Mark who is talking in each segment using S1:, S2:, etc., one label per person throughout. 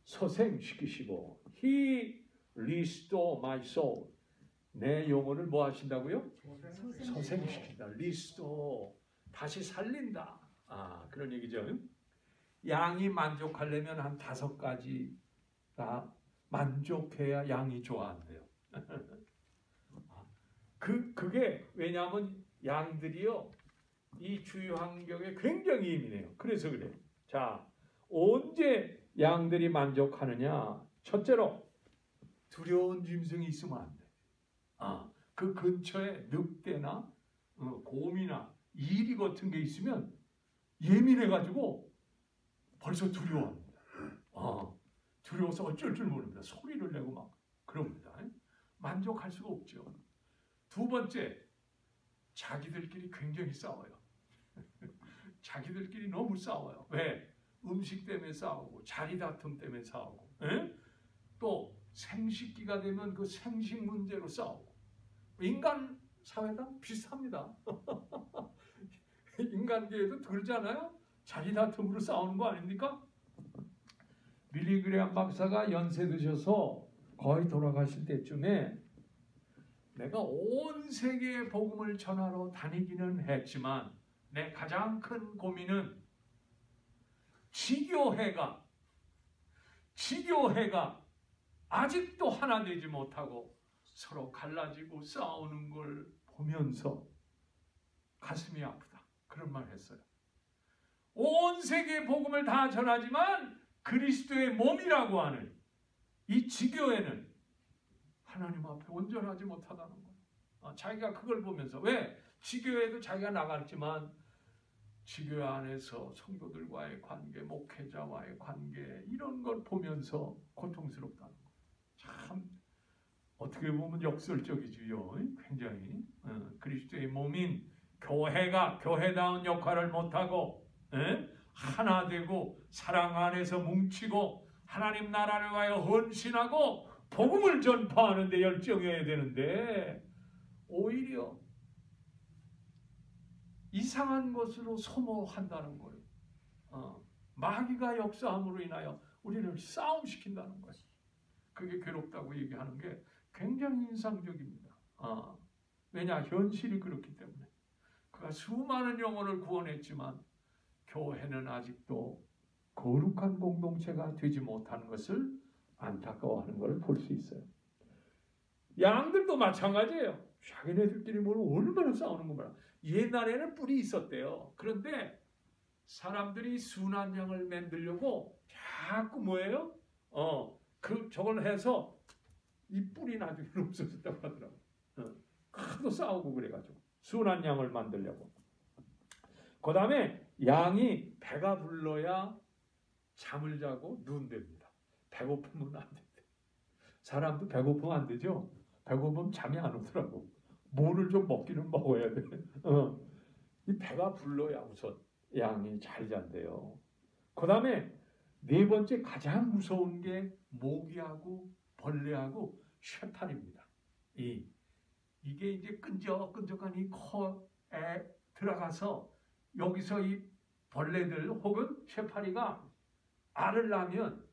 S1: 소생시키시고 He restore my soul. 내 영혼을 뭐 하신다고요? 소생시킨다. restore. 다시 살린다. 그런 얘기죠. 양이 만족하려면 한 5가지가 만족해야 양이 좋아한대요. 그게 왜냐하면 양들이요, 이 주위 환경에 굉장히 예민해요. 그래서 그래요. 자, 언제 양들이 만족하느냐? 첫째로 두려운 짐승이 있으면 안 돼. 그 근처에 늑대나 곰이나 이리 같은 게 있으면 예민해가지고 벌써 두려워합니다. 두려워서 어쩔 줄 모릅니다. 소리를 내고 막 그럽니다. 만족할 수가 없죠. 두 번째, 자기들끼리 굉장히 싸워요. 자기들끼리 너무 싸워요. 왜? 음식 때문에 싸우고 자리 다툼 때문에 싸우고 또 생식기가 되면 그 생식 문제로 싸우고. 인간 사회가 비슷합니다. 인간계에도 그러잖아요. 자리 다툼으로 싸우는 거 아닙니까? 빌리 그레이엄 박사가 연세 드셔서 거의 돌아가실 때쯤에 내가 온 세계에 복음을 전하러 다니기는 했지만 내 가장 큰 고민은 지교회가 아직도 하나 되지 못하고 서로 갈라지고 싸우는 걸 보면서 가슴이 아프다. 그런 말 했어요. 온 세계에 복음을 다 전하지만 그리스도의 몸이라고 하는 이 지교회는 하나님 앞에 온전하지 못하다는 거예요. 자기가 그걸 보면서, 왜? 지교회도 자기가 나갔지만 지교회 안에서 성도들과의 관계, 목회자와의 관계, 이런 걸 보면서 고통스럽다는 거예요. 참 어떻게 보면 역설적이지요. 굉장히 그리스도의 몸인 교회가 교회다운 역할을 못하고 하나 되고 사랑 안에서 뭉치고 하나님 나라를 위하여 헌신하고 복음을 전파하는 데 열정해야 되는데 오히려 이상한 것으로 소모한다는 거예요. 마귀가 역사함으로 인하여 우리를 싸움시킨다는 것이. 그게 괴롭다고 얘기하는 게 굉장히 인상적입니다. 왜냐? 현실이 그렇기 때문에. 그가 수많은 영혼을 구원했지만 교회는 아직도 거룩한 공동체가 되지 못하는 것을 안타까워하는 것을 볼 수 있어요. 양들도 마찬가지예요. 자기네들끼리 뭘 얼마나 싸우는 거 봐라. 옛날에는 뿔이 있었대요. 그런데 사람들이 순한 양을 만들려고 자꾸 뭐예요? 저걸 해서 이 뿔이 나중에 없어졌다고 하더라고요. 하도 싸우고 그래가지고 순한 양을 만들려고. 그 다음에 양이 배가 불러야 잠을 자고 누운답니다. 배고프면 안 된대. 사람도 배고프면 안 되죠. 배고프면 잠이 안 오더라고. 뭐를 좀 먹기는 먹어야 돼. 이 배가 불러야 우선 양이 잘 잔대요. 그 다음에 네 번째 가장 무서운 게 모기하고 벌레하고 쇠파리입니다. 이게 이제 끈적끈적한 이 코에 들어가서 여기서 이 벌레들 혹은 쇠파리가 알을 낳으면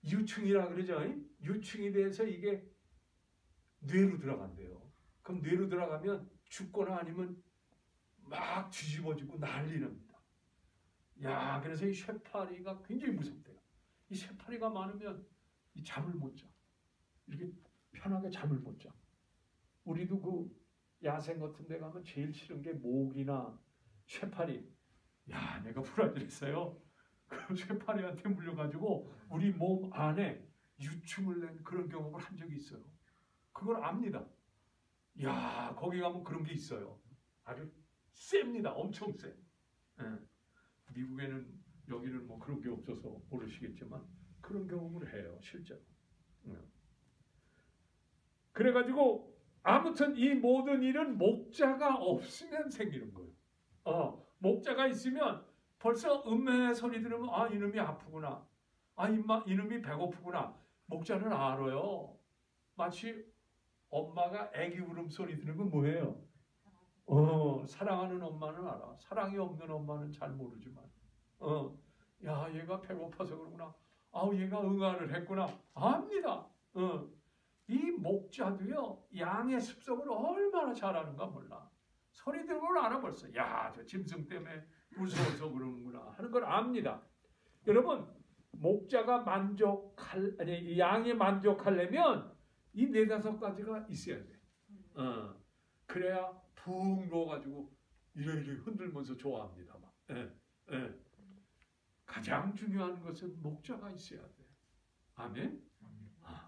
S1: 유충이라 그러죠. 유충이 돼서 이게 뇌로 들어간대요. 그럼 뇌로 들어가면 죽거나 아니면 막 뒤집어지고 난리 납니다. 그래서 이 쇠파리가 굉장히 무섭대요. 이 쇠파리가 많으면 이 잠을 못 자. 이렇게 편하게 잠을 못 자. 우리도 그 야생 같은 데 가면 제일 싫은 게 모기나 쇠파리. 내가 불안했어요. 그 쇠파리한테 물려가지고 우리 몸 안에 유충을 낸 그런 경험을 한 적이 있어요. 그걸 압니다. 거기 가면 그런 게 있어요. 아주 셉니다. 엄청 세. 미국에는 여기는 뭐 그런 게 없어서 모르시겠지만 그런 경험을 해요. 실제로. 그래가지고 아무튼 이 모든 일은 목자가 없으면 생기는 거예요. 목자가 있으면 벌써 음매의 소리 들으면 이놈이 아프구나. 이놈이 배고프구나. 목자는 알아요. 마치 엄마가 아기 울음소리 들으면 뭐예요? 사랑하는 엄마는 알아. 사랑이 없는 엄마는 잘 모르지만 얘가 배고파서 그러구나. 아우 얘가 응아를 했구나 압니다. 이 목자도요 양의 습성을 얼마나 잘하는가 몰라. 소리 들으면 알아 벌써. 야, 저 짐승 때문에 무서워서 그러는구나 하는 걸 압니다. 여러분 목자가 양이 만족하려면 이 4-5가지가 있어야 돼. 그래야 푹 누워가지고 이래이래 흔들면서 좋아합니다. 막. 가장 중요한 것은 목자가 있어야 돼. 아멘?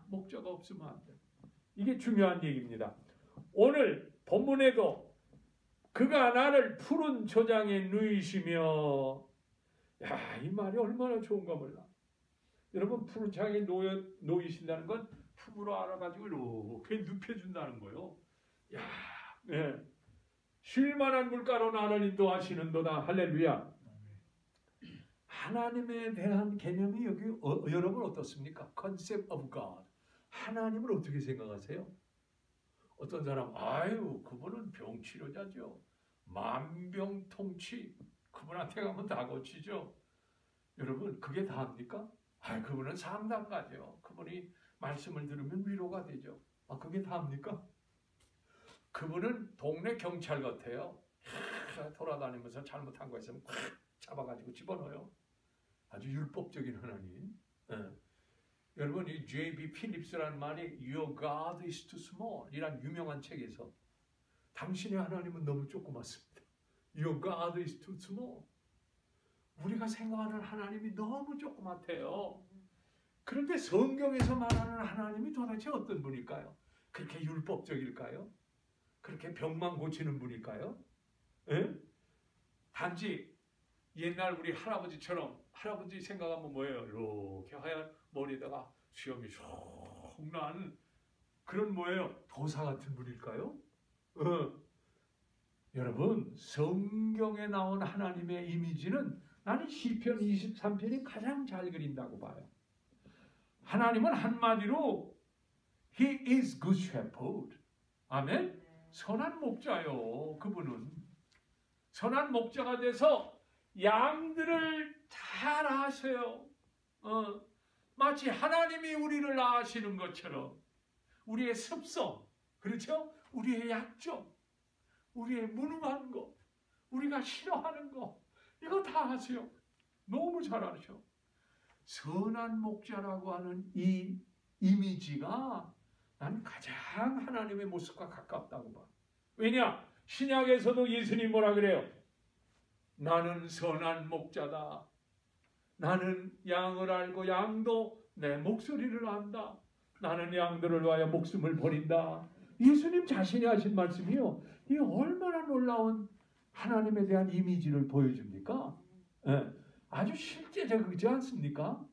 S1: 목자가 없으면 안 돼. 이게 중요한 얘기입니다. 오늘 본문에도 그가 나를 푸른 초장에 누이시며, 야, 이 말이 얼마나 좋은가 몰라. 여러분 푸른 초장에 놓이신다는 건 품으로 알아가지고 이렇게 눕혀준다는 거예요. 야, 네. 쉴만한 물가로 나를 인도하시는도다. 할렐루야. 하나님에 대한 개념이 여기 여러분 어떻습니까? Concept of God. 하나님을 어떻게 생각하세요? 어떤 사람 아유 그분은 병치료자죠. 만병통치. 그분한테 가면 다 고치죠. 여러분 그게 다입니까? 그분은 상담가죠. 그분이 말씀을 들으면 위로가 되죠. 그게 다입니까? 그분은 동네 경찰 같아요. 돌아다니면서 잘못한 거 있으면 콱 잡아가지고 집어넣어요. 아주 율법적인 하나님. 여러분 이 J.B. 필립스라는 말이 Your God is too small 이란 유명한 책에서 당신의 하나님은 너무 조그맣습니다. Your God is too small. 우리가 생각하는 하나님이 너무 조그맣대요. 그런데 성경에서 말하는 하나님이 도대체 어떤 분일까요? 그렇게 율법적일까요? 그렇게 병만 고치는 분일까요? 단지 옛날 우리 할아버지처럼 할아버지 생각하면 뭐예요? 이렇게 하얀 머리에다가 수염이 쭉 난 그런 뭐예요? 도사 같은 분일까요? 여러분 성경에 나온 하나님의 이미지는 나는 시편 23편이 가장 잘 그린다고 봐요. 하나님은 한마디로 He is good shepherd. 아멘? 선한 목자요. 그분은 선한 목자가 돼서 양들을 잘 아세요. 마치 하나님이 우리를 아시는 것처럼 우리의 습성, 그렇죠? 우리의 약점, 우리의 무능한 거, 우리가 싫어하는 거 이거 다 아세요. 너무 잘 아셔. 선한 목자라고 하는 이 이미지가 난 가장 하나님의 모습과 가깝다고 봐. 왜냐? 신약에서도 예수님 뭐라 그래요? 나는 선한 목자다. 나는 양을 알고 양도 내 목소리를 안다. 나는 양들을 위하여 목숨을 버린다. 예수님 자신이 하신 말씀이요. 이 얼마나 놀라운 하나님에 대한 이미지를 보여줍니까? 아주 실제적이지 않습니까?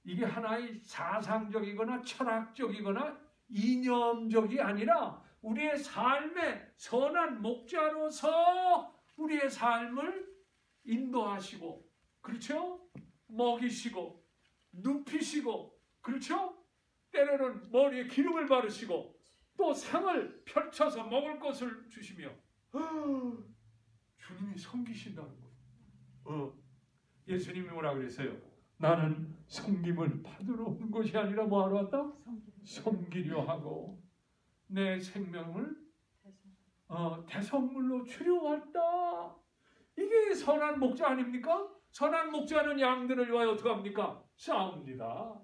S1: 이게 하나의 사상적이거나 철학적이거나 이념적이 아니라 우리의 삶의 선한 목자로서 우리의 삶을 인도하시고, 그렇죠? 먹이시고, 눕히시고, 그렇죠? 때로는 머리에 기름을 바르시고, 또 상을 펼쳐서 먹을 것을 주시며, 주님이 섬기신다는 거예요. 예수님이 뭐라 그랬어요? 나는 섬김을 받으러 온 것이 아니라 뭐하러 왔다? 섬기려 하고 내 생명을 대성물로 주려 왔다. 이게 선한 목자 아닙니까? 선한 목자는 양들을 위하여 어떻게 합니까? 싸웁니다.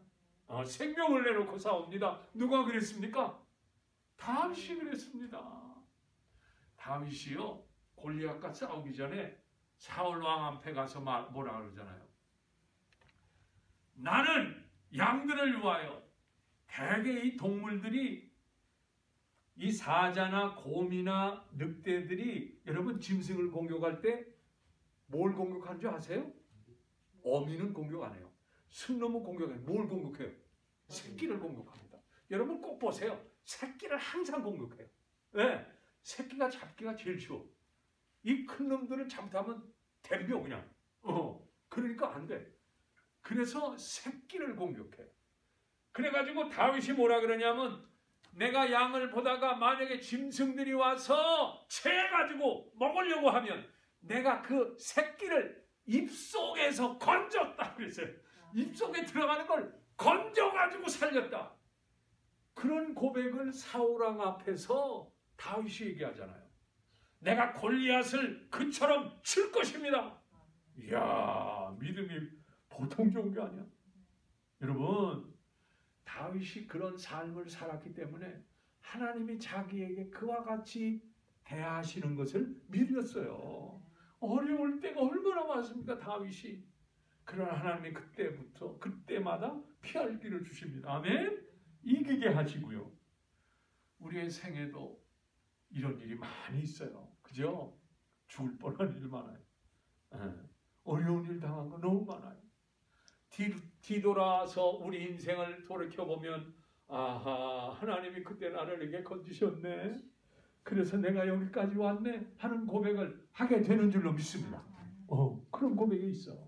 S1: 생명을 내놓고 싸웁니다. 누가 그랬습니까? 다윗이 그랬습니다. 다윗이요 골리앗과 싸우기 전에 사울 왕 앞에 가서 뭐라 그러잖아요. 나는 양들을 위하여 대개 이 동물들이 이 사자나 곰이나 늑대들이 여러분 짐승을 공격할 때 뭘 공격하는 줄 아세요? 어미는 공격 안 해요. 순놈은 공격해요. 뭘 공격해요? 새끼를 공격합니다. 여러분 꼭 보세요. 새끼를 항상 공격해요. 네. 새끼가 잡기가 제일 쉬워. 이 큰 놈들을 잘못하면 덤벼 그냥. 그러니까 안 돼. 그래서 새끼를 공격해. 그래가지고 다윗이 뭐라 그러냐면 내가 양을 보다가 만약에 짐승들이 와서 채가지고 먹으려고 하면 내가 그 새끼를 입속에서 건졌다 그랬어요. 입속에 들어가는 걸 건져가지고 살렸다. 그런 고백을 사울왕 앞에서 다윗이 얘기하잖아요. 내가 골리앗을 그처럼 칠 것입니다. 이야, 믿음이 보통 좋은 게 아니야. 여러분, 다윗이 그런 삶을 살았기 때문에 하나님이 자기에게 그와 같이 대하시는 것을 믿었어요. 어려울 때가 얼마나 많습니까, 다윗이. 그러나 하나님이 그때마다 피할 길을 주십니다. 아멘. 이기게 하시고요. 우리의 생에도 이런 일이 많이 있어요. 그죠? 죽을 뻔한 일 많아요. 어려운 일 당한 거 너무 많아요. 뒤돌아서 우리 인생을 돌이켜보면 아하, 하나님이 그때 나를 이렇게 건지셨네. 그래서 내가 여기까지 왔네 하는 고백을 하게 되는 줄로 믿습니다. 그런 고백이 있어.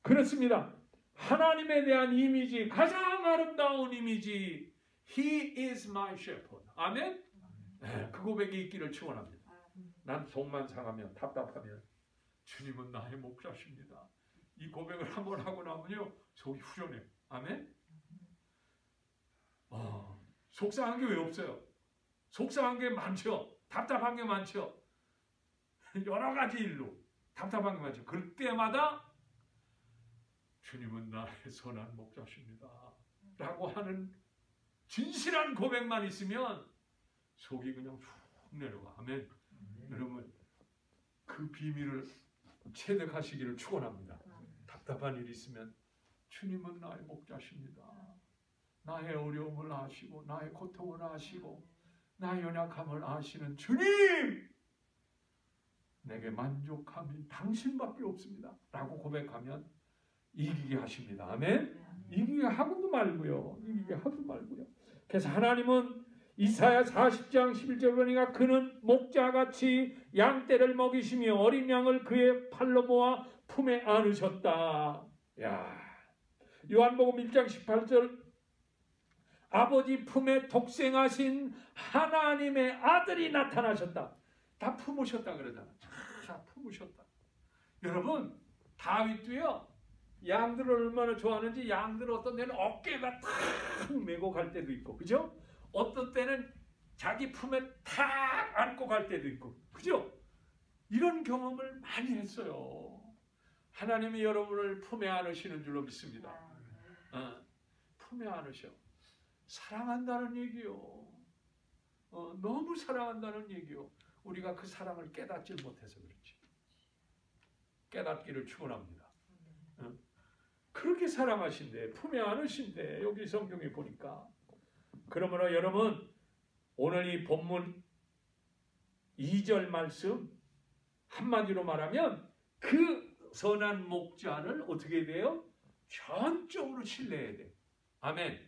S1: 그렇습니다. 하나님에 대한 이미지, 가장 아름다운 이미지, He is my shepherd. 아멘? 네, 그 고백이 있기를 축원합니다. 난 속만 상하면 답답하면 주님은 나의 목자십니다. 이 고백을 한번 하고 나면요 속이 후련해요. 아멘? 속상한 게 왜 없어요? 속상한 게 많죠. 답답한 게 많죠. 여러 가지 일로 답답한 게 많죠. 그때마다 주님은 나의 선한 목자십니다 라고 하는 진실한 고백만 있으면 속이 그냥 훅 내려가. 아멘. 여러분, 그 비밀을 체득하시기를 축원합니다. 답답한 일이 있으면 주님은 나의 목자십니다. 나의 어려움을 아시고 나의 고통을 아시고 나의 연약함을 아시는 주님, 내게 만족함이 당신밖에 없습니다 라고 고백하면 이기게 하십니다. 아멘. 이기게 하고도 말고요. 이기게 하고도 말고요. 그래서 하나님은 이사야 40장 11절 보니까 그는 목자같이 양떼를 먹이시며 어린 양을 그의 팔로 모아 품에 안으셨다. 야, 요한복음 1장 18절 아버지 품에 독생하신 하나님의 아들이 나타나셨다. 다 품으셨다 그러잖아. 다 품으셨다. 여러분, 다윗도요 양들을 얼마나 좋아하는지 양들을 어떤 때는 어깨가 탁 메고 갈 때도 있고, 그죠? 어떤 때는 자기 품에 탁 안고 갈 때도 있고, 그죠? 이런 경험을 많이 했어요. 하나님이 여러분을 품에 안으시는 줄로 믿습니다. 품에 안으셔. 사랑한다는 얘기요. 너무 사랑한다는 얘기요. 우리가 그 사랑을 깨닫지 못해서 그렇지. 깨닫기를 축원합니다. 그렇게 사랑하신대, 품에 안으신대. 여기 성경에 보니까. 그러므로 여러분, 오늘 이 본문 2절 말씀 한마디로 말하면 그 선한 목자를 어떻게 돼요? 전적으로 신뢰해야 돼. 아멘.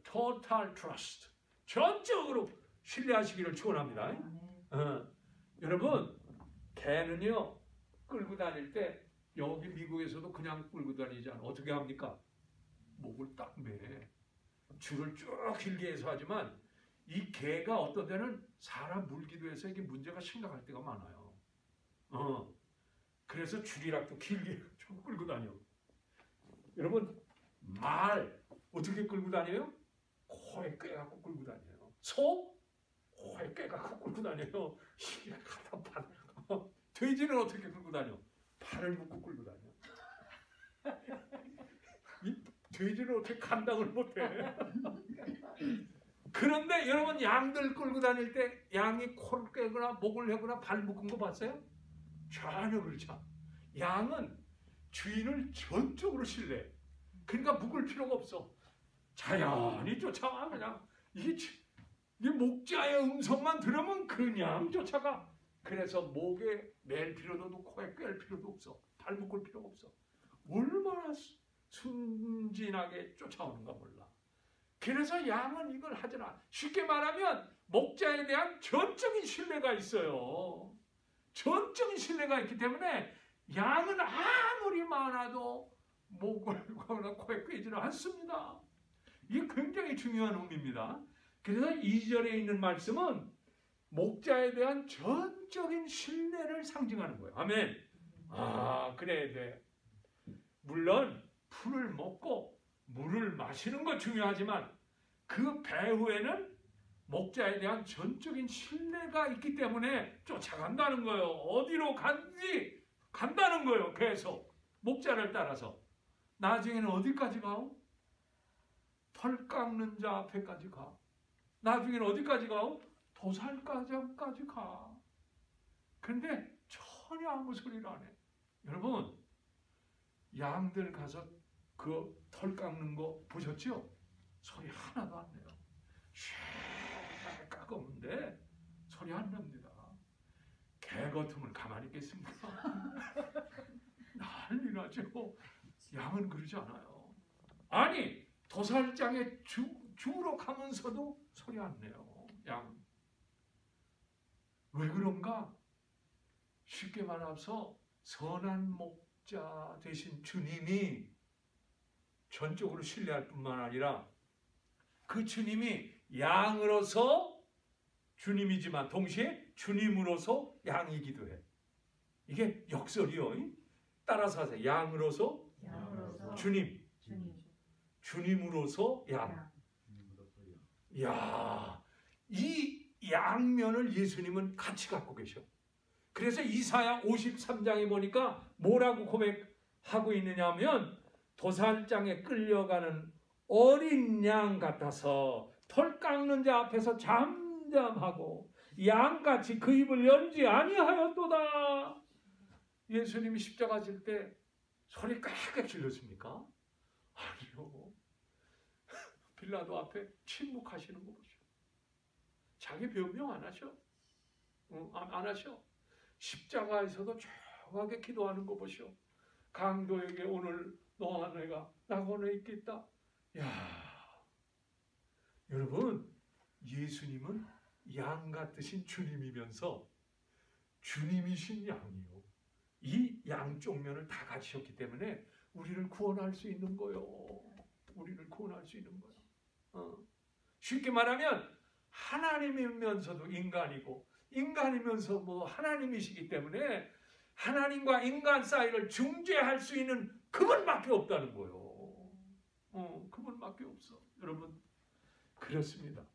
S1: Total trust. 전적으로 신뢰하시기를 축원합니다. 여러분, 개는요 끌고 다닐 때 여기 미국에서도 그냥 끌고 다니지 않아. 어떻게 합니까? 목을 딱 매. 줄을 쭉 길게 해서 하지만 이 개가 어떤 때는 사람 물기도 해서 이게 문제가 심각할 때가 많아요. 그래서 줄이라도 길게 쭉 끌고 다녀. 여러분, 말 어떻게 끌고 다녀요? 코에 꿰갖고 끌고 다녀요. 소? 코에 꿰갖고 끌고 다녀요. 이게 답답한. 돼지는 어떻게 끌고 다녀? 팔을 묶고 끌고 다녀. 이 돼지는 어떻게 감당을 못해? 그런데 여러분, 양들 끌고 다닐 때 양이 코를 꿰거나 목을 해거나 발 묶은 거 봤어요? 전혀 그렇지 않아. 양은 주인을 전적으로 신뢰해. 그러니까 묶을 필요가 없어. 자연히 쫓아와. 그냥 이게 목자의 음성만 들으면 그냥 쫓아가. 그래서 목에 맬 필요도 없고 코에 꿰 필요도 없어. 발 묶을 필요가 없어. 얼마나 순진하게 쫓아오는가 몰라. 그래서 양은 이걸 하잖아. 쉽게 말하면 목자에 대한 전적인 신뢰가 있어요. 전적인 신뢰가 있기 때문에 양은 아무리 많아도 목을 거나 코에 꿰지는 않습니다. 이게 굉장히 중요한 의미입니다. 그래서 2절에 있는 말씀은 목자에 대한 전적인 신뢰를 상징하는 거예요. 아멘. 그래야 돼. 물론 풀을 먹고 물을 마시는 거 중요하지만 그 배후에는 목자에 대한 전적인 신뢰가 있기 때문에 쫓아간다는 거예요. 어디로 간지 간다는 거예요. 계속 목자를 따라서. 나중에는 어디까지 가오? 털 깎는 자 앞에까지 가. 나중에는 어디까지 가오? 도살가장까지 가. 근데 전혀 아무 소리를 안 해. 여러분, 양들 가서 그 털 깎는 거 보셨죠? 소리 하나도 안 내요. 쉐 깎았는데 소리 안 납니다. 개 같으면 가만히 있겠습니까? 난리 나죠. 양은 그러지 않아요. 아니, 도살장에 주우러 가면서도 소리 안 내요. 양. 왜 그런가? 쉽게 말해서 선한 목자 되신 주님이 전적으로 신뢰할 뿐만 아니라 그 주님이 양으로서 주님이지만 동시에 주님으로서 양이기도 해. 이게 역설이요. 따라서 하세요. 양으로서 주님. 주님으로서 양. 이야, 이 양면을 예수님은 같이 갖고 계셔. 그래서 이사야 53장에 보니까 뭐라고 고백하고 있느냐 하면 도살장에 끌려가는 어린 양 같아서 털 깎는 자 앞에서 잠잠하고 양같이 그 입을 열지 아니하였도다. 예수님이 십자가 질 때 소리 꽥꽥 질렀습니까? 아니요. 빌라도 앞에 침묵하시는 거 보시오. 자기 변명 안 하셔. 안 하셔. 십자가에서도 조용하게 기도하는 거 보시오. 강도에게 오늘 너와 내가 낙원에 있겠다. 야, 여러분, 예수님은 양 같으신 주님이면서 주님이신 양이요. 이 양쪽 면을 다 가지셨기 때문에 우리를 구원할 수 있는 거요. 우리를 구원할 수 있는 거야. 쉽게 말하면 하나님이면서도 인간이고 인간이면서 뭐 하나님이시기 때문에 하나님과 인간 사이를 중재할 수 있는 그분밖에 없다는 거예요. 그분밖에 없어. 여러분, 그렇습니다.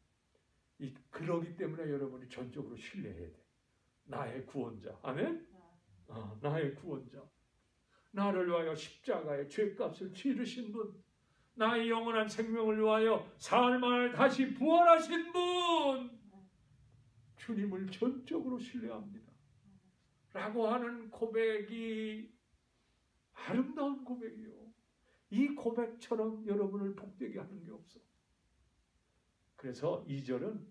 S1: 그러기 때문에 여러분이 전적으로 신뢰해야 돼. 나의 구원자. 아멘? 나의 구원자. 나를 위하여 십자가에 죄값을 치르신 분. 나의 영원한 생명을 위하여 사흘만에 다시 부활하신 분. 주님을 전적으로 신뢰합니다. 라고 하는 고백이 아름다운 고백이요. 이 고백처럼 여러분을 복되게 하는 게 없어. 그래서 2절은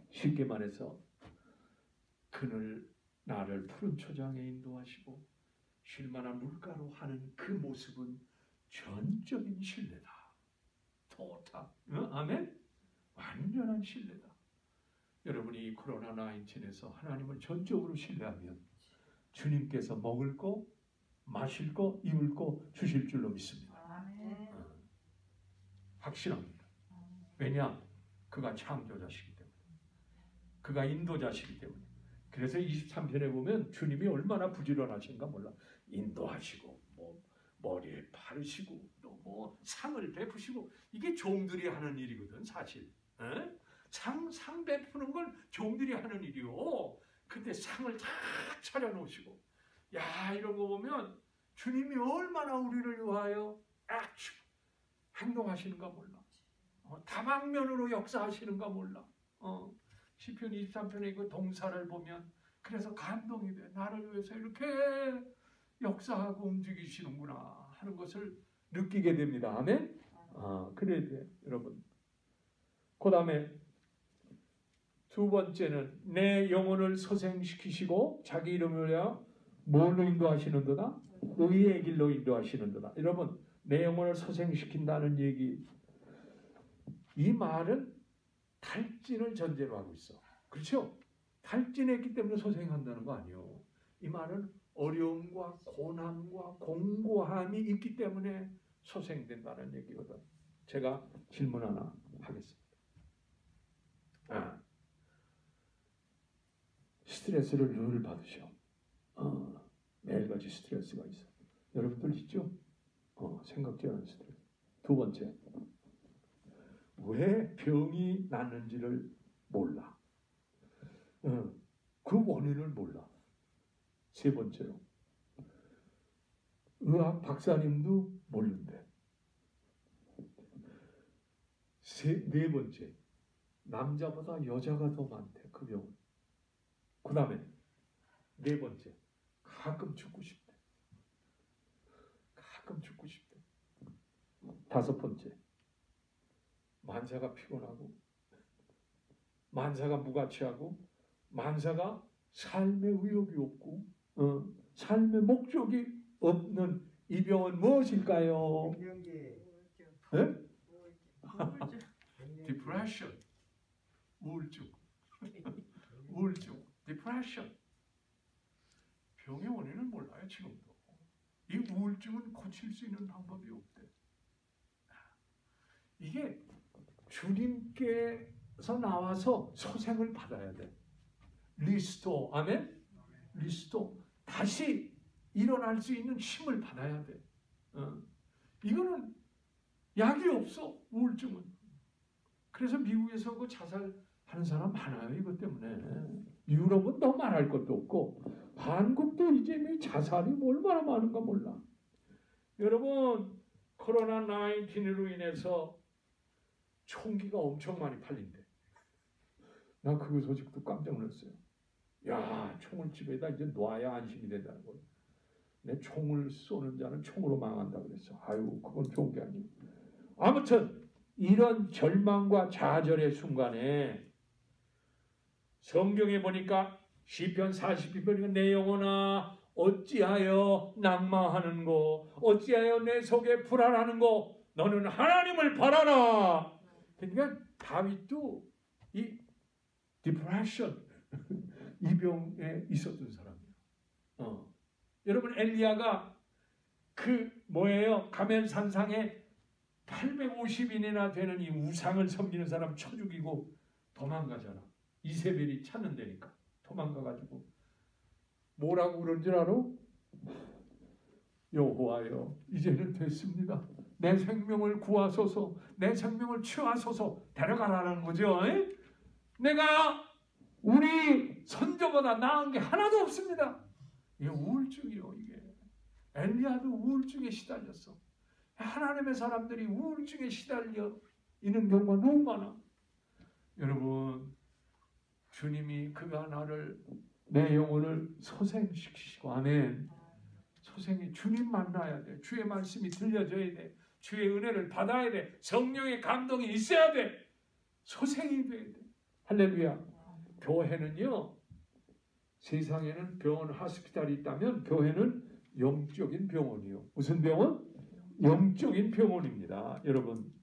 S1: 쉽게 말해서 그늘 나를 푸른 초장에 인도하시고 쉴만한 물가로 하는 그 모습은 전적인 신뢰다. 토탈. 아멘? 완전한 신뢰다. 여러분이 이 코로나19에서 하나님을 전적으로 신뢰하면 주님께서 먹을 거, 마실 거, 입을 거 주실 줄로 믿습니다. 확신합니다. 왜냐? 그가 창조자시기 때문에. 그가 인도자시기 때문에. 그래서 23편에 보면 주님이 얼마나 부지런하신가 몰라. 인도하시고 머리에 바르시고 또 상을 베푸시고 이게 종들이 하는 일이거든 사실. 상 베푸는 건 종들이 하는 일이요. 근데 상을 다 차려놓으시고 야, 이런 거 보면 주님이 얼마나 우리를 위하여 행동하시는가 몰라. 다방면으로 역사하시는가 몰라. 시편 23편의 그 동사를 보면 그래서 감동이 돼. 나를 위해서 이렇게 역사하고 움직이시는구나 하는 것을 느끼게 됩니다. 아멘? 그래야 돼요, 여러분. 그 다음에 두 번째는 내 영혼을 소생시키시고 자기 이름을 위하여 뭘로 인도하시는도다? 의의 길로 인도하시는도다. 여러분, 내 영혼을 소생시킨다는 얘기, 이 말은 탈진을 전제로 하고 있어. 그렇죠? 탈진했기 때문에 소생한다는 거 아니에요. 이 말은 어려움과 고난과 공고함이 있기 때문에 소생된다는 얘기거든. 제가 질문 하나 하겠습니다. 스트레스를 늘 받으셔. 매일같이 스트레스가 있어. 여러분들 있죠? 생각지 않은 스트레스. 두 번째, 왜 병이 났는지를 몰라. 그 원인을 몰라. 세 번째로, 의학 박사님도 모른대. 네 번째, 남자보다 여자가 더 많대, 그 병은. 그 다음에 네 번째, 가끔 죽고 싶대. 가끔 죽고 싶대. 다섯 번째, 만사가 피곤하고, 만사가 무가치하고, 만사가 삶의 의욕이 없고, 삶의 목적이 없는 이 병은 무엇일까요? 네? Depression, 우울증, 우울증, Depression. 병의 원인은 몰라요, 지금도. 이 우울증은 고칠 수 있는 방법이 없대. 이게 주님께서 나와서 소생을 받아야 돼. 리스토, 아멘? 리스토. 다시 일어날 수 있는 힘을 받아야 돼. 이거는 약이 없어, 우울증은. 그래서 미국에서 그 자살하는 사람 많아요, 이것 때문에. 유럽은 더 말할 것도 없고, 한국도 이제 자살이 얼마나 많은가 몰라. 여러분, 코로나 19으로 인해서 총기가 엄청 많이 팔린대. 나 그 소식 듣고 깜짝 놀랐어요. 야, 총을 집에다 이제 놔야 안심이 된다는 거예요. 내 총을 쏘는 자는 총으로 망한다 그랬어. 아유, 그건 좋은 게 아니고. 아무튼 이런 절망과 좌절의 순간에 성경에 보니까 시편 42편에 내 영혼아 어찌하여 낭망하는고, 어찌하여 내 속에 불안하는고, 너는 하나님을 바라라. 그러니까 다윗도 이 디프레션, 이 병에 있었던 사람이에요. 여러분, 엘리야가 가멜산상에 850인이나 되는 이 우상을 섬기는 사람 쳐 죽이고 도망가잖아. 이세벨이 찾는다니까 도망가가지고 뭐라고 그런 줄 알아? 여호와여, 이제는 됐습니다. 내 생명을 구하소서, 내 생명을 취하소서, 데려가라는 거죠. 내가 우리 선조보다 나은 게 하나도 없습니다. 이게 우울증이요. 이게 엘리야도 우울증에 시달렸어. 하나님의 사람들이 우울증에 시달려 있는 경우가 너무 많아. 여러분, 주님이 그가 나를, 내 영혼을 소생시키시고, 아멘. 소생이 주님 만나야 돼. 주의 말씀이 들려줘야 돼. 주의 은혜를 받아야 돼. 성령의 감동이 있어야 돼. 소생이 돼야 돼. 할렐루야. 교회는요, 세상에는 병원, 하스피탈이 있다면 교회는 영적인 병원이요. 무슨 병원? 영적인 병원입니다. 여러분,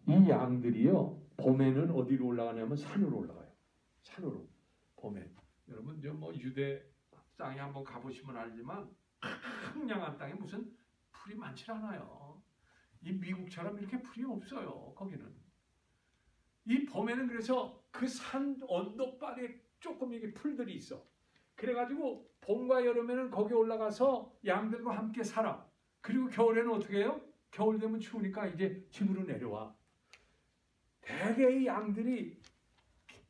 S1: 이 양들이요, 봄에는 어디로 올라가냐면 산으로 올라가요. 산으로. 봄에. 여러분, 유대 땅에 한번 가보시면 알지만 황량한 땅에 무슨 풀이 많지 않아요. 이 미국처럼 이렇게 풀이 없어요. 거기는. 이 봄에는 그래서 그 산 언덕발에 조금 이게 풀들이 있어. 그래가지고 봄과 여름에는 거기 올라가서 양들과 함께 살아. 그리고 겨울에는 어떻게 해요? 겨울 되면 추우니까 이제 집으로 내려와. 대개 이 양들이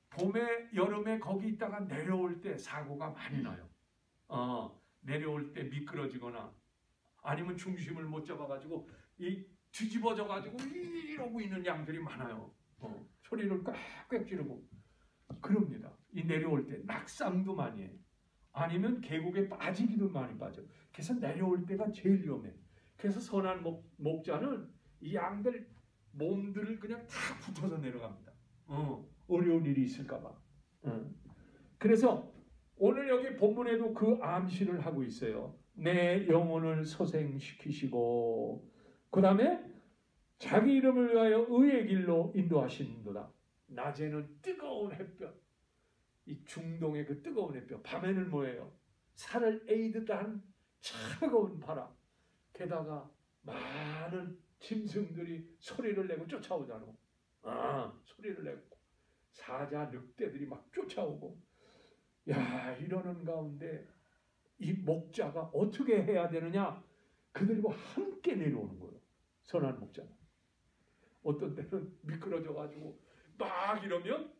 S1: 봄에 여름에 거기 있다가 내려올 때 사고가 많이 나요. 내려올 때 미끄러지거나 아니면 중심을 못 잡아가지고 뒤집어져가지고 이러고 있는 양들이 많아요. 소리를 꽥꽥 지르고 그럽니다. 이 내려올 때 낙상도 많이 해. 아니면 계곡에 빠지기도 많이 빠져. 그래서 내려올 때가 제일 위험해. 그래서 선한 목자는 이 양들 몸들을 그냥 다 붙어서 내려갑니다. 어려운 일이 있을까봐. 그래서 오늘 여기 본문에도 그 암시를 하고 있어요. 내 영혼을 소생시키시고, 그 다음에 자기 이름을 위하여 의의 길로 인도하신도다. 낮에는 뜨거운 햇볕, 이 중동의 그 뜨거운 햇볕, 밤에는 뭐예요? 살을 에이듯한 차가운 바람, 게다가 많은 짐승들이 소리를 내고 쫓아오잖아. 소리를 내고 사자, 늑대들이 막 쫓아오고, 야, 이러는 가운데 이 목자가 어떻게 해야 되느냐? 그들과 함께 내려오는 거예요. 선한 목자는. 어떤 때는 미끄러져가지고 막 이러면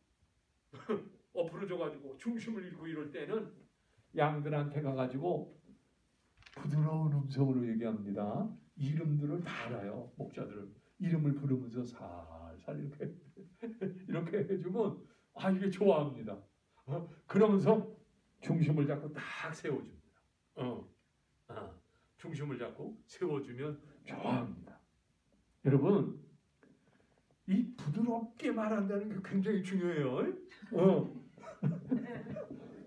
S1: 엎으러져가지고 중심을 잃고 이럴 때는 양들한테 가가지고 부드러운 음성으로 얘기합니다. 이름들을 다 알아요. 목자들은 이름을 부르면서 살살 이렇게 이렇게 해주면 이게 좋아합니다. 그러면서 중심을 잡고 딱 세워줍니다. 중심을 잡고 세워주면 좋아합니다. 여러분, 이 부드럽게 말한다는 게 굉장히 중요해요.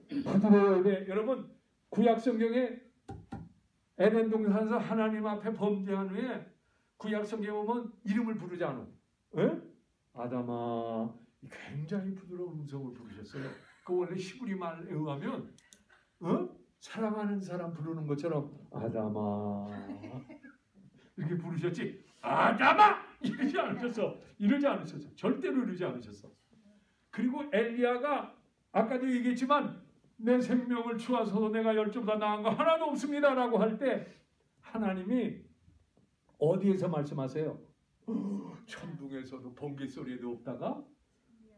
S1: 부드러워야 돼. 여러분, 구약 성경에 에덴 동산에서 하나님 앞에 범죄한 후에 구약 성경에 보면 이름을 부르지 않아. 아담아, 굉장히 부드러운 음성을 부르셨어요. 그 원래 히브리 말에 의하면 사랑하는 사람 부르는 것처럼 아담아 이렇게 부르셨지. 아담아 이러지 않으셨어. 절대로 이러지 않으셨어. 그리고 엘리야가 아까도 얘기했지만 내 생명을 주어서 내가 10점보다 나은 거 하나도 없습니다라고 할 때 하나님이 어디에서 말씀하세요? 천둥에서도 번개 소리도 없다가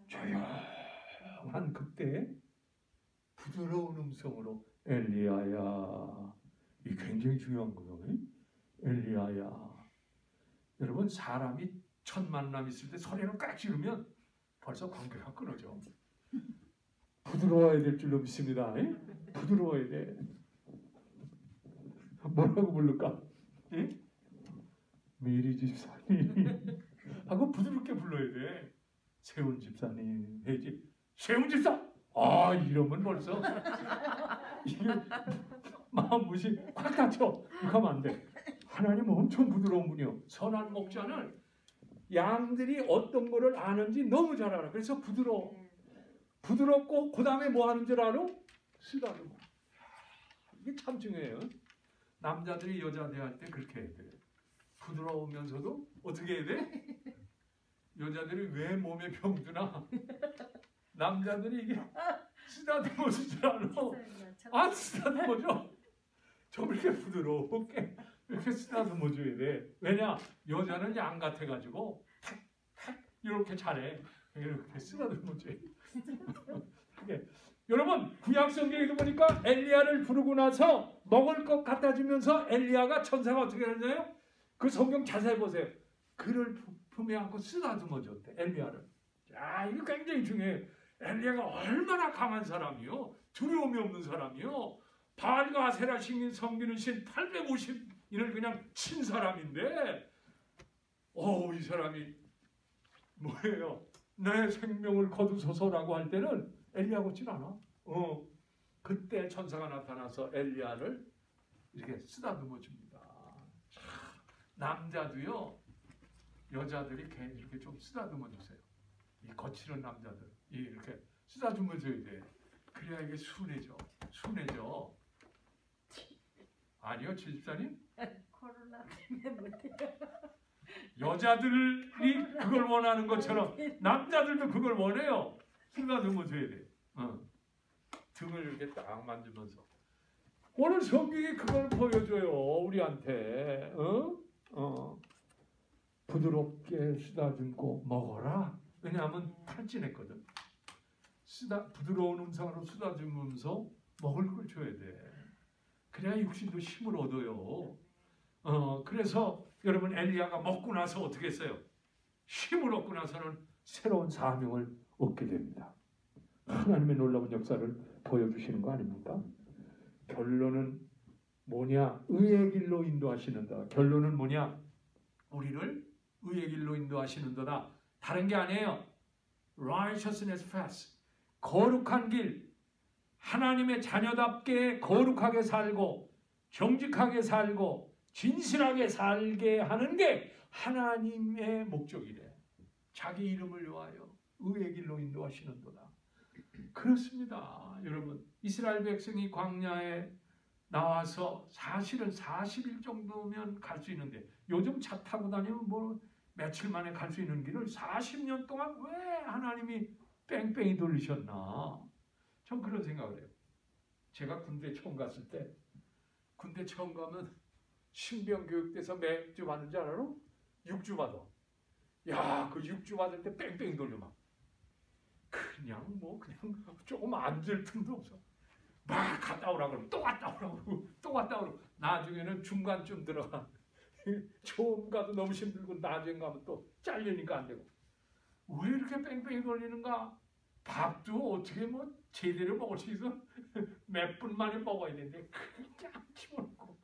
S1: 조용한 그때 부드러운 음성으로 엘리야야. 이 굉장히 중요한 거예요. 엘리야야. 여러분, 사람이 첫 만남 있을 때 소리를 꽉 지르면 벌써 관계가 끊어져. 부드러워야 될 줄로 믿습니다. 부드러워야 돼. 뭐라고 부를까? 메리 집사님 하고 부드럽게 불러야 돼. 세훈 집사님 해야지. 세훈 집사! 이러면 벌써 이게 마음 무시 확 닫혀. 이렇게 하면 안 돼. 하나님은 엄청 부드러운 분이요. 선한 목자는 양들이 어떤 거를 아는지 너무 잘 알아. 그래서 부드럽고 그 다음에 뭐 하는 줄 알아? 쓰다듬어. 이게 참 중요해요. 남자들이 여자 대할 때 그렇게 해야 돼. 부드러우면서도 어떻게 해야 돼? 여자들이 왜 몸에 병드나? 남자들이 이게 쓰다듬어 줄 알아. 쓰다듬어줘. 좀 이렇게 부드럽게 이렇게 쓰다듬어 줘야 돼. 왜냐? 여자는 양 같아가지고 탁탁 이렇게 잘해. 이렇게 쓰다듬어 줘야 돼. 여러분, 구약 성경에도 보니까 엘리야를 부르고 나서 먹을 것 갖다 주면서 엘리야가 천사가 어떻게 하냐요? 그 성경 자세히 보세요. 그를 품에 안고 쓰다듬어 줬대. 엘리야를. 자, 이거 굉장히 중요해요. 엘리야가 얼마나 강한 사람이요. 두려움이 없는 사람이요. 바알과 아세라 섬기는 신 850인을 그냥 친 사람인데 이 사람이 뭐예요? 내 생명을 거두소서라고 할 때는 엘리야 같진 않아. 그때 천사가 나타나서 엘리야를 이렇게 쓰다듬어 줍니다. 남자도요, 여자들이 괜히 이렇게 좀 쓰다듬어 주세요. 이 거칠은 남자들 이렇게 쓰다듬어 줘야 돼. 그래야 이게 순해져. 아니요, 집사님?
S2: 코로나 때문에 못해요.
S1: 여자들이 그걸 원하는 것처럼 남자들도 그걸 원해요. 쓰다듬어 줘야 돼. 등을 이렇게 딱 만지면서. 오늘 성경이 그걸 보여줘요. 우리한테. 부드럽게 쓰다듬고 먹어라. 왜냐하면 탈진했거든. 부드러운 음성으로 쓰다듬으면서 먹을 걸 줘야 돼. 그래야 육신도 힘을 얻어요. 그래서 여러분, 엘리야가 먹고 나서 어떻게 했어요? 힘을 얻고 나서는 새로운 사명을 얻게 됩니다. 하나님의 놀라운 역사를 보여주시는 거 아닙니까? 결론은 뭐냐? 의의 길로 인도하시는다. 결론은 뭐냐? 우리를 의의 길로 인도하시는도다. 다른 게 아니에요. Righteousness path. 거룩한 길. 하나님의 자녀답게 거룩하게 살고 정직하게 살고 진실하게 살게 하는 게 하나님의 목적이래. 자기 이름을 위하여 의의 길로 인도하시는도다. 그렇습니다. 여러분, 이스라엘 백성이 광야에 나와서 사실은 40일 정도면 갈 수 있는데 요즘 차 타고 다니면 뭐 며칠 만에 갈 수 있는 길을 40년 동안 왜 하나님이 뺑뺑이 돌리셨나? 전 그런 생각을 해요. 제가 군대 처음 갔을 때 군대 처음 가면 신병 교육돼서 몇 주 받는 줄 알아? 6주 받아. 야, 그 6주 받을 때 뺑뺑이 돌려 막. 그냥 조금 앉을 틈도 없어. 막 갔다 오라고 그러면 또 갔다 오라고 그러고 또 갔다 오라고. 나중에는 중간쯤 들어가. 처음 가도 너무 힘들고 나중에 가면 또 잘리니까 안 되고. 왜 이렇게 뺑뺑이 돌리는가? 밥도 어떻게 제대로 먹을 수 있어? 몇 분 만에 먹어야 되는데 그냥 집어넣고.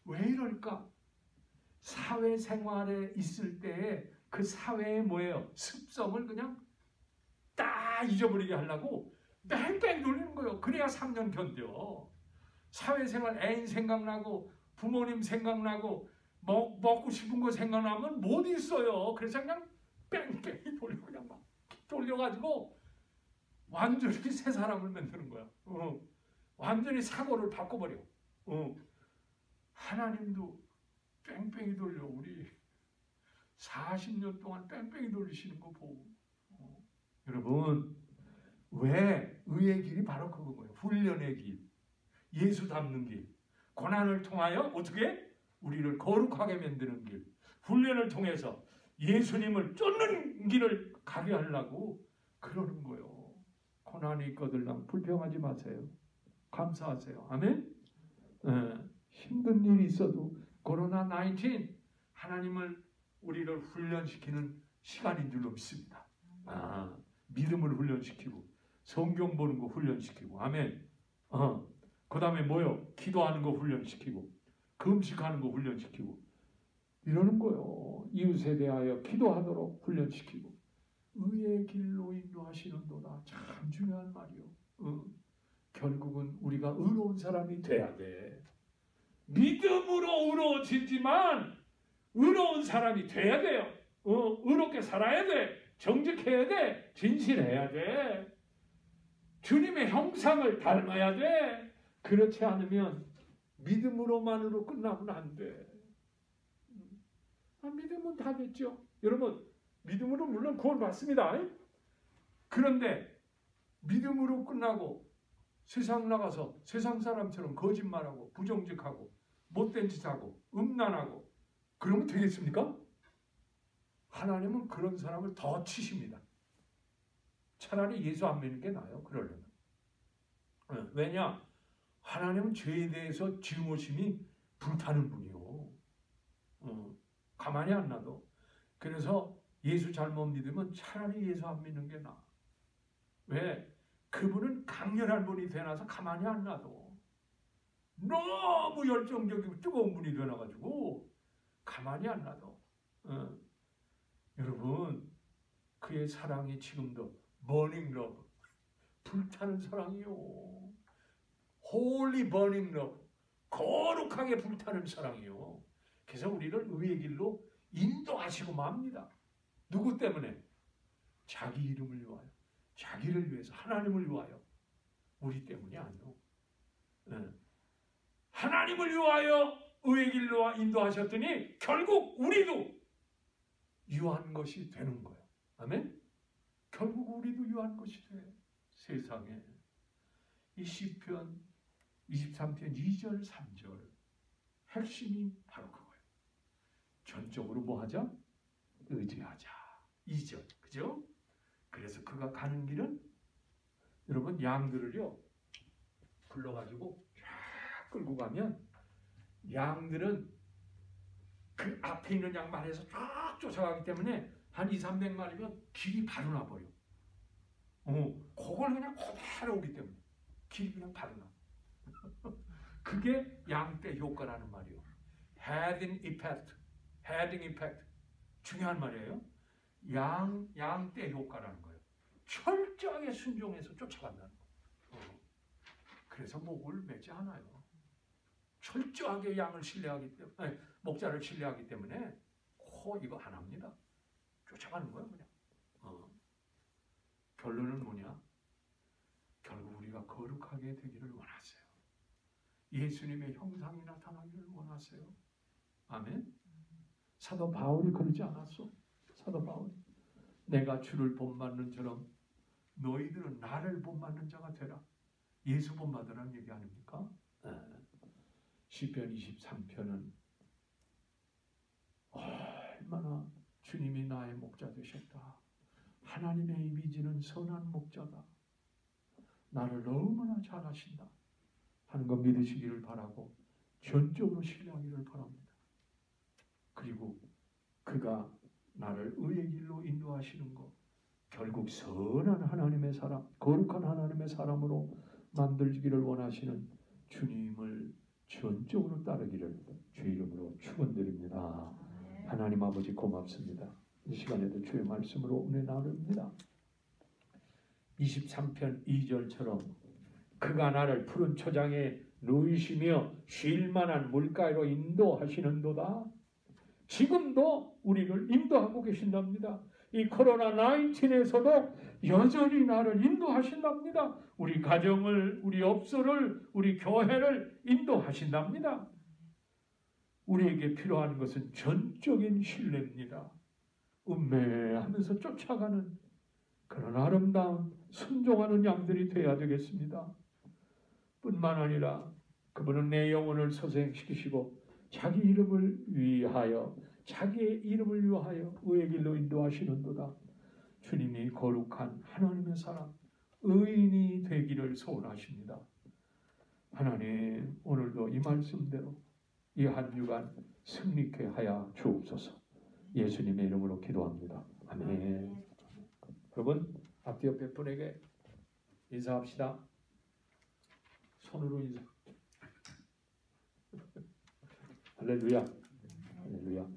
S1: 왜 이럴까? 사회생활에 있을 때 그 사회의 뭐예요? 습성을 그냥 딱 잊어버리게 하려고 뺑뺑 돌리는 거예요. 그래야 3년 견뎌. 사회생활 애인 생각나고 부모님 생각나고 먹고 싶은 거 생각나면 못 있어요. 그래서 그냥 뺑뺑이 돌리고 그냥 막 돌려가지고 완전히 새 사람을 만드는 거야. 완전히 사고를 바꿔버려. 하나님도 뺑뺑이 돌려. 우리 40년 동안 뺑뺑이 돌리시는 거 보고. 여러분, 왜 의의 길이 바로 그거예요. 훈련의 길, 예수 닮는 길, 고난을 통하여 어떻게 우리를 거룩하게 만드는 길, 훈련을 통해서 예수님을 쫓는 길을 가게 하려고 그러는 거예요. 고난이 있거들랑 불평하지 마세요. 감사하세요. 아멘. 힘든 일이 있어도 코로나 19 하나님을 우리를 훈련시키는 시간인 줄로 믿습니다. 믿음을 훈련시키고 성경 보는 거 훈련시키고 아멘. 그 다음에 뭐요? 기도하는 거 훈련시키고 금식하는 거 훈련시키고 이러는 거요. 이웃에 대하여 기도하도록 훈련시키고 의의 길로 인도하시는도다. 참 중요한 말이요. 결국은 우리가 의로운 사람이 돼야 돼. 믿음으로 의로워지지만 의로운 사람이 돼야 돼요. 의롭게 살아야 돼. 정직해야 돼. 진실해야 돼. 주님의 형상을 닮아야 돼. 그렇지 않으면 믿음으로만으로 끝나면 안 돼. 믿음은 다 됐죠. 여러분, 믿음으로 물론 구원받습니다. 그런데 믿음으로 끝나고 세상 나가서 세상 사람처럼 거짓말하고 부정직하고 못된 짓하고 음란하고 그러면 되겠습니까? 하나님은 그런 사람을 더 치십니다. 차라리 예수 안 믿는 게 나아요. 그러려면. 왜냐? 하나님은 죄에 대해서 증오심이 불타는 분이요. 가만히 안 놔둬. 그래서 예수 잘못 믿으면 차라리 예수 안 믿는 게 나아. 왜? 그분은 강렬한 분이 되어나서 가만히 안 놔둬. 너무 열정적이고 뜨거운 분이 되어나가지고 가만히 안 놔둬. 여러분, 그의 사랑이 지금도 burning love, 불타는 사랑이요. holy burning love, 거룩하게 불타는 사랑이요. 그래서 우리를 의의 길로 인도하시고 맙니다. 누구 때문에? 자기 이름을 위하여, 자기를 위해서, 하나님을 위하여. 우리 때문이 아니요. 하나님을 위하여 의의 길로 인도하셨더니 결국 우리도 유한 것이 되는 거예요. 아멘? 결국 우리도 유한 것이 돼. 세상에. 이 시편 23편 2절 3절 핵심이 바로 그거예요. 전적으로 뭐 하자? 의지하자. 2절. 그죠? 그래서 그가 가는 길은 여러분 양들을요 불러가지고 쫙 끌고 가면 양들은 그 앞에 있는 양만 해서 쫙 쫓아가기 때문에 한 200~300마리면 길이 바로 나버려. 그걸 그냥 그대로 오기 때문에 길이 그냥 바로 나. 그게 양떼 효과라는 말이에요. heading effect. heading effect. 중요한 말이에요. 양떼 효과라는 거예요. 철저하게 순종해서 쫓아간다는 거예요. 그래서 목을 매지 않아요. 철저하게 양을 신뢰하기 때문에, 목자를 신뢰하기 때문에 이거 안 합니다. 쫓아가는 거예요, 그냥. 결론은 뭐냐? 결국 우리가 거룩하게 되기를 원하세요. 예수님의 형상이 나타나기를 원하세요. 아멘. 사도 바울이 그러지 않았어? 사도 바울이 내가 주를 본받는 처럼 너희들은 나를 본받는 자가 되라. 예수 본받으라는 얘기 아닙니까? 시편 23편은 얼마나 주님이 나의 목자 되셨다. 하나님의 이미지는 선한 목자다. 나를 너무나 잘하신다 하는 거 믿으시기를 바라고 전적으로 신뢰하기를 바랍니다. 그리고 그가 나를 의의 길로 인도하시는 것, 결국 선한 하나님의 사람, 거룩한 하나님의 사람으로 만들기를 원하시는 주님을 전적으로 따르기를 주의 이름으로 축원드립니다. 하나님 아버지 고맙습니다. 이 시간에도 주의 말씀으로 은혜 나눕니다. 23편 2절처럼 그가 나를 푸른 초장에 누이시며 쉴 만한 물가로 인도하시는도다. 지금도 우리를 인도하고 계신답니다. 이 코로나19에서도 여전히 나를 인도하신답니다. 우리 가정을, 우리 업소를, 우리 교회를 인도하신답니다. 우리에게 필요한 것은 전적인 신뢰입니다. 음매하면서 쫓아가는 그런 아름다운 순종하는 양들이 되어야 되겠습니다. 뿐만 아니라 그분은 내 영혼을 소생시키시고 자기 이름을 위하여 자기의 이름을 위하여 의의 길로 인도하시는도다. 주님이 거룩한 하나님의 사람, 의인이 되기를 소원하십니다. 하나님, 오늘도 이 말씀대로 이 한 주간 승리케 하여 주옵소서. 예수님의 이름으로 기도합니다. 아멘. 여러분, 앞뒤 옆에 분에게 인사합시다. 손으로 인사. 할렐루야. 할렐루야.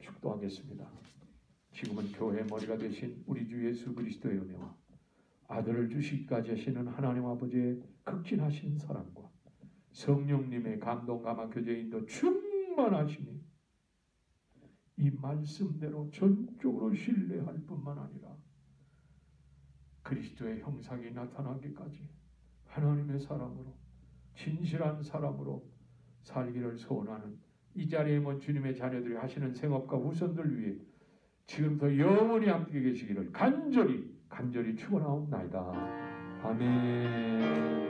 S1: 축도하겠습니다. 지금은 교회 머리가 되신 우리 주 예수 그리스도의 은혜와 아들을 주시기까지 하시는 하나님 아버지의 극진하신 사랑과 성령님의 감동 감화 교제 인도 충만하시니 이 말씀대로 전적으로 신뢰할 뿐만 아니라 그리스도의 형상이 나타나기까지 하나님의 사람으로 진실한 사람으로 살기를 소원하는 이 자리에 모 주님의 자녀들이 하시는 생업과 후손들 위해 지금부터 영원히 함께 계시기를 간절히 축원하옵나이다. 아멘.